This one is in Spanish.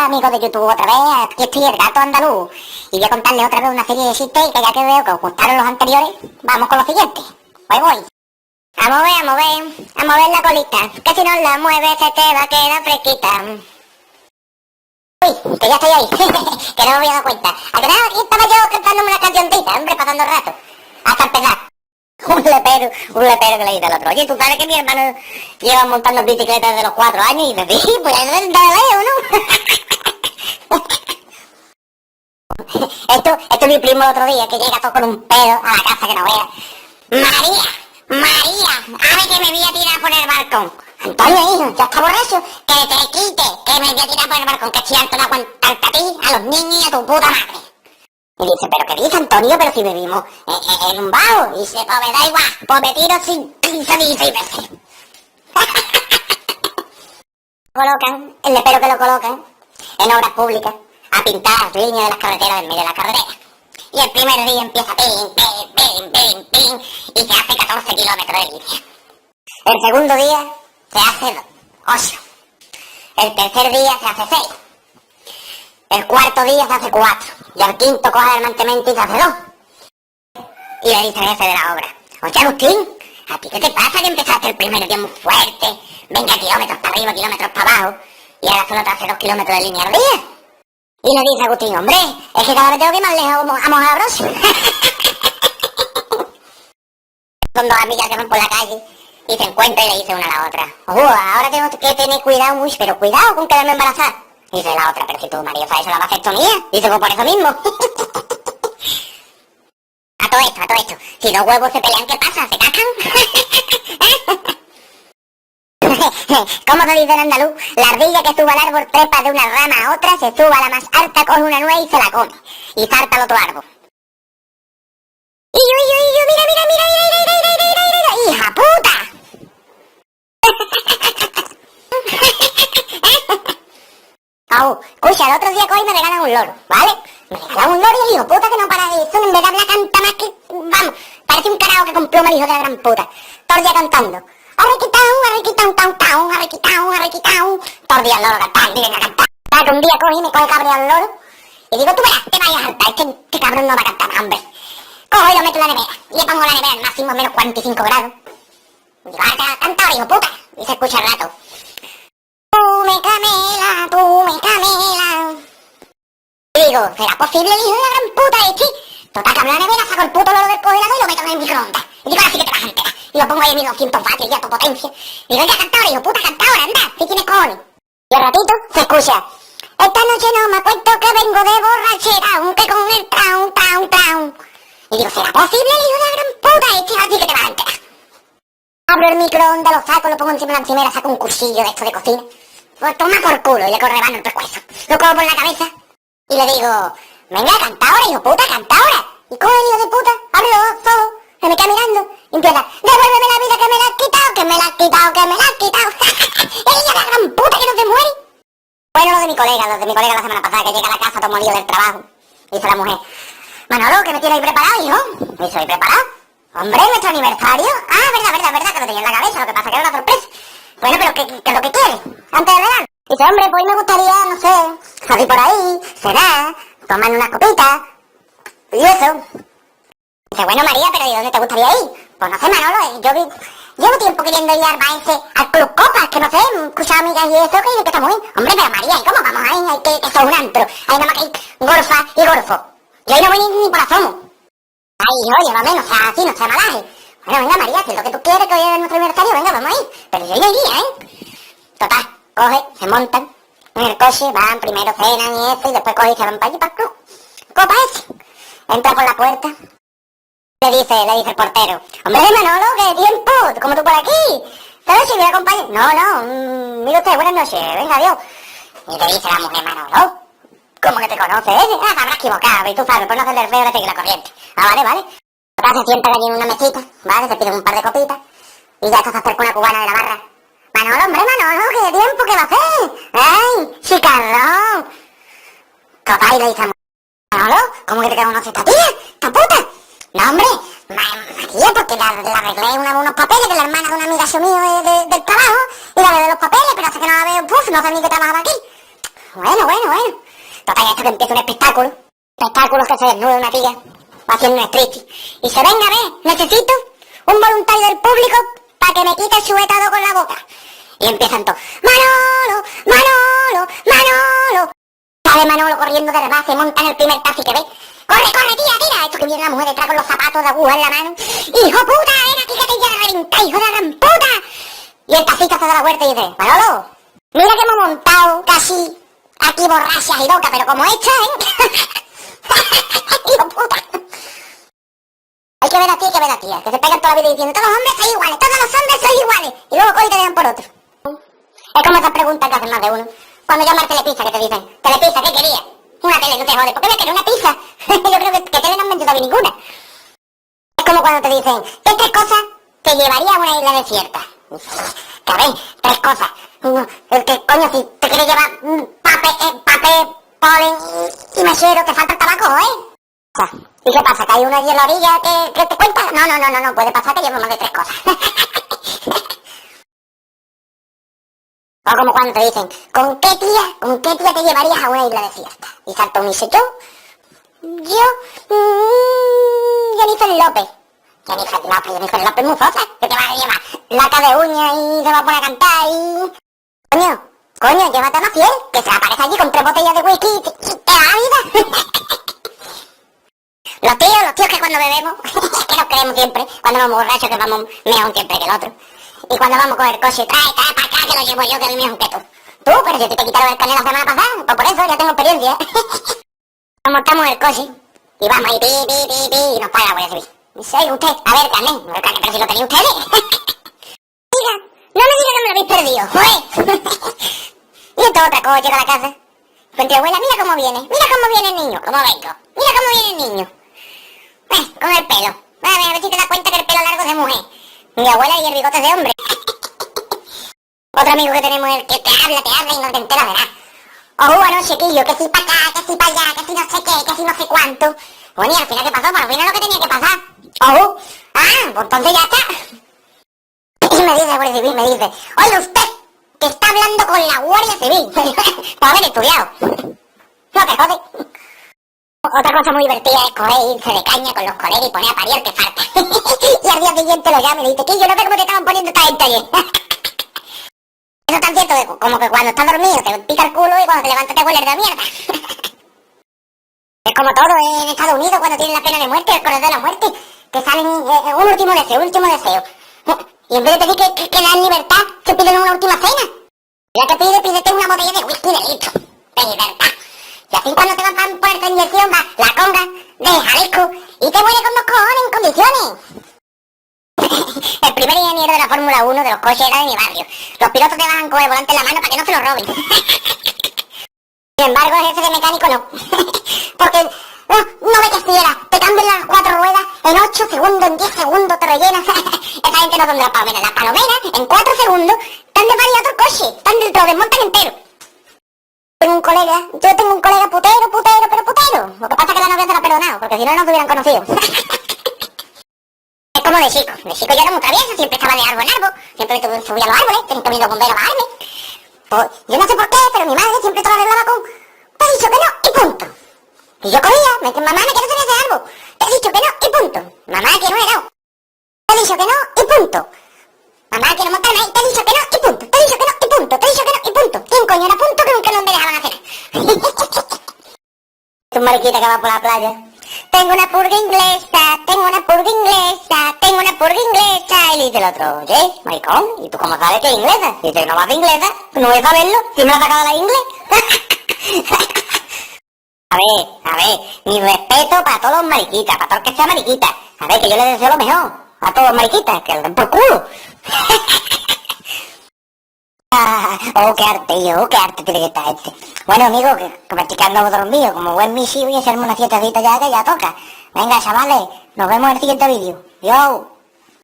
Hola amigos de YouTube otra vez, aquí estoy el gato andaluz y voy a contarles otra vez una serie de chistes que ya que veo que os gustaron los anteriores, vamos con los siguientes. Voy. A mover la colita, que si no la mueves se te va a quedar fresquita. Uy, que ya estoy ahí, que no me había dado cuenta. Al final aquí estaba yo cantándome una cancioncita, hombre, pasando el rato. Hasta empezar. Un lepero que le dice al otro. Oye, ¿tú sabes que mi hermano lleva montando bicicletas desde los 4 años? Y dice, sí, pues es de leo, ¿no? Esto mi primo el otro día, que llega todo con un pedo a la casa que no vea. María, a ver que me voy a tirar por el balcón. Antonio, hijo, ya está borracho, que te quite, que me voy a tirar por el balcón, que estoy harto de aguantarte a ti, a los niños y a tu puta madre. Y dice, ¿pero qué dice Antonio? Pero si vivimos en un bajo. Y dice, pues me da igual, pues me tiro sin 15 veces. El lepero que lo colocan en obras públicas a pintar las líneas de las carreteras en medio de la carretera. Y el primer día empieza ping, y se hace 14 kilómetros de línea. El segundo día se hace 8. El tercer día se hace 6. El cuarto día se hace 4. Y al quinto coge el mantenimiento y se hace 2. Y le dice el jefe de la obra, oye Agustín, ¿a ti qué te pasa que empezaste el primer día muy fuerte? 20 kilómetros para arriba, kilómetros para abajo, y ahora solo te hace 2 kilómetros de línea al día. Y le dice Agustín, hombre, es que cada vez tengo que ir más lejos a mojar bros. Son dos amigas que van por la calle y se encuentran y le dice una a la otra, ahora tengo que tener cuidado, pero cuidado con quedarme embarazada. Dice la otra, pero si tu marido sabe eso la vasectomía. Dice, pues por eso mismo. A todo esto. Si dos huevos se pelean, ¿qué pasa? ¿Se cascan? ¿Cómo se dice en andaluz? La ardilla que sube al árbol trepa de una rama a otra, se sube a la más alta, coge una nuez y se la come. Y salta al otro árbol. Y yo, mira, ¡hija puta! Escucha, el otro día coge y me regalan un loro, ¿vale? Me regalan un loro y el hijo puta que no para de eso, en vez de hablar canta más que... Vamos, parece un carajo que con pluma el hijo de la gran puta. Todo el día cantando. Arrequitao, todo el día el loro cantando, y venga a cantar. Que un día coge y me coge cabreado el loro. Y digo, tú verás, te vayas a hartar, este cabrón no va a cantar más, hombre. Cojo y lo meto en la nevera. Y le pongo la nevera al máximo a menos 45 grados. Y digo, ahora canta ahora, hijo puta. Y se escucha el rato. Tú me camela. Y digo, ¿será posible el hijo de la gran puta este? Total, que abro la nevera, saco el puto loro del congelador y lo meto en el microondas. Y digo, ahora sí que te vas a enterar. Y lo pongo ahí en 1200 vatios y a tu potencia. Y digo, ya canta ahora, hijo puta, canta ahora, anda, si tienes cojones. Y al ratito se escucha, esta noche no me acuerdo que vengo de borrachera, aunque con el traun. Y digo, ¿será posible el hijo de la gran puta este? Así que te vas a enterar. Abro el microondas, lo saco, lo pongo encima de la encimera, saco un cuchillo de esto de cocina. Pues toma por culo y le corre rebano el pescuezo. Lo cojo por la cabeza y le digo, venga, canta ahora, hijo puta, canta ahora. Y coge el hijo de puta, abre los ojos, se me queda mirando y empieza, devuélveme la vida que me la has quitado. El hijo de la gran puta que no se muere. Bueno, los de mi colega la semana pasada, que llega a la casa todo molido del trabajo. Dice la mujer, Manolo, ¿que me tienes ahí preparado, hijo? ¿Me estoy preparado? Hombre, nuestro aniversario. Ah, verdad, que lo tenía en la cabeza, lo que pasa que era una sorpresa. Bueno, pero ¿qué es lo que quieres? Antes de regalo. Dice, hombre, pues me gustaría, no sé, salir por ahí, cenar, tomar unas copitas, y eso. Dice, bueno, María, pero ¿y dónde te gustaría ir? Pues no sé, Manolo, llevo tiempo queriendo ir al Club Copas, que no sé, escuchar amigas y eso, que está muy bien. Hombre, pero María, ¿y cómo vamos ahí? Hay que eso es un antro. Hay nada más que hay gorfa y gorfo. Yo ahí no voy ni por asomo. Ay, hijo, llévame, no sea así, no sea malaje. Bueno, venga, María, si es lo que tú quieres, que hoy es nuestro aniversario, venga, vamos a ir. Pero yo no iría, ¿eh? Total, coge, se montan en el coche, van, primero cenan y eso, y después coge y se van para allí, para el club. Copa ese. Entra por la puerta. Le dice el portero, hombre, Manolo, ¿qué tiempo? ¿Cómo tú por aquí? ¿Sabes si me acompañas? No, mire usted, buenas noches, venga, adiós. Y le dice la mujer, Manolo, ¿cómo que te conoce? Ah, te habrás equivocado, y tú sabes, por no hacerle el feo le sigue la corriente. Ah, vale. Acá se sientan allí en una mesita, ¿vale? Se piden un par de copitas, y ya está se acerca una cubana de la barra. Manolo, ¿qué tiempo? ¿Qué va a hacer? ¡Ay, chicarrón! Total, y le dice a Manolo, ¿cómo que te conoce esta tía? ¡Esta puta! No, hombre, María, porque la arreglé unos papeles de la hermana de una amiga mío del trabajo, y la de los papeles, pero hace que no la veo, no sé ni que trabajaba aquí. Bueno. Total, esto que empieza un espectáculo. Espectáculos que se desnuda una tía haciendo un striptease. Y se venga, necesito un voluntario del público para que me quite el sujetado con la boca. Y empiezan todos, Manolo. Sale Manolo corriendo de verdad, se monta en el primer taxi que ve. Corre, tira. Esto que viene la mujer detrás con los zapatos de aguja en la mano. Hijo puta, ven aquí que te voy a reventar, hijo de la gran puta. Y el taxista se da la vuelta y dice, Manolo, mira que hemos montado casi aquí borrachas y locas, pero como esta, hijo puta. Hay que ver a ti, que se pegan toda la vida diciendo, todos los hombres son iguales, todos los hombres son iguales. Y luego cogen y te dejan por otro. Es como esas preguntas que hacen más de uno. Cuando llaman Telepizza, que te dicen, Telepizza, ¿qué querías? Una tele, no te jodes. ¿Por qué me quería una pizza? Yo creo que tele no han vendido ninguna. Es como cuando te dicen, ¿qué tres cosas te llevaría a una isla desierta? Cabrón, tres cosas. El que, coño, si te quieres llevar papel, polen y mesero, te falta el tabaco, ¿Y qué pasa? ¿Que hay uno allí en la orilla que te cuenta? No, puede pasar que llevo más de tres cosas. O como cuando te dicen, ¿con qué tía te llevarías a una isla desierta? Y salta uno y dice, Jennifer López. Jennifer López Mufosa, que te vas a llevar laca de uña y se va a poner a cantar y... Coño, llévate a una fiel, que se aparece allí con 3 botellas de whisky y te da vida. Los tíos que cuando bebemos, que nos creemos siempre, cuando vamos borrachos que vamos mejor siempre que el otro. Y cuando vamos con el coche, trae para acá que lo llevo yo, que es mejor que tú. Tú, pero si te quitaron el carnet la semana pasada, pues por eso ya tengo experiencia. Nos montamos en el coche y vamos ahí, y nos paga la Guardia Civil. Dice, oye, usted, a ver, carnet, pero si lo tenéis ustedes. No me diga que me lo habéis perdido, Y entonces otra cosa, llega a la casa. Encuentro, abuela, mira cómo viene el niño, cómo vengo. Mira cómo viene el niño. Con el pelo. A ver si te das cuenta que el pelo largo es de mujer. Mi abuela y el bigote es de hombre. Otro amigo que tenemos es el que te habla y no te enteras de nada. Bueno, chiquillo, que si para acá, que si para allá, que si no sé qué, que si no sé cuánto. Bueno, y al final, ¿qué pasó? Pues al final lo que tenía que pasar. Pues entonces ya está. Y me dice, Guardia Civil, oye usted, que está hablando con la Guardia Civil. Por haber estudiado. No te jodes. Otra cosa muy divertida es coger, irse de caña con los colegas y poner a parir que falta. Y al día siguiente lo llama y le dice, yo no sé cómo te estaban poniendo esta gente ayer. Eso es tan cierto que, como que cuando estás dormido te pica el culo y cuando te levantas te huele de mierda. Es como todo en Estados Unidos cuando tienen la pena de muerte, el corredor de la muerte, que salen un último deseo. Y en vez de pedir que dan libertad, se piden una última cena. Ya que pídete una botella de whisky de litro. De libertad. Y así cuando te van a poner esta inyección va la conga de Jalisco y te muere con los cojones en condiciones. El primer ingeniero de la Fórmula 1 de los coches era de mi barrio. Los pilotos te bajan con el volante en la mano para que no se lo roben. Sin embargo, el jefe de mecánico no. Porque no ve que fiera. Te cambian las 4 ruedas en 8 segundos, en 10 segundos te rellenas. Esa gente no tendrá palomera. Las palomeras en 4 segundos están de varios otro coche. Te lo desmontan entero. Yo tengo un colega putero. Lo que pasa es que la novia se la ha perdonado, porque si no, no te hubieran conocido. Es como de chico yo era muy travieso, siempre estaba de árbol en árbol, siempre subía a los árboles, tenía que venir los bomberos a bajarme. Pues, yo no sé por qué, pero mi madre siempre todo lo arreglaba con, te he dicho que no, y punto. Y yo corría, mamá, me quiero subir a ese árbol, te he dicho que no, y punto. Mamá, quiero un helado. Te he dicho que no, y punto. Mamá, quiero montarme ahí, te he dicho que no, y punto. Te he dicho que no, y punto. Te he dicho que no, y punto. ¿Quién coño era punto que nunca no me dejaban hacer? Es un mariquita que va por la playa. Tengo una purga inglesa. Y le dice el otro, oye, maricón, ¿y tú cómo sabes que es inglesa? Y dice, no vas de inglesa, no voy a saberlo, si me la has sacado la inglés. A ver, mi respeto para todos los mariquitas, para todo el que sea mariquita. A ver, que yo le deseo lo mejor a todos los mariquitas, que lo den por culo. qué arte tiene que estar este. Bueno, amigo, que practicando dormido, como buen misi, voy a hacerme una siestecita ya que ya toca. Venga, chavales, nos vemos en el siguiente vídeo. Yo.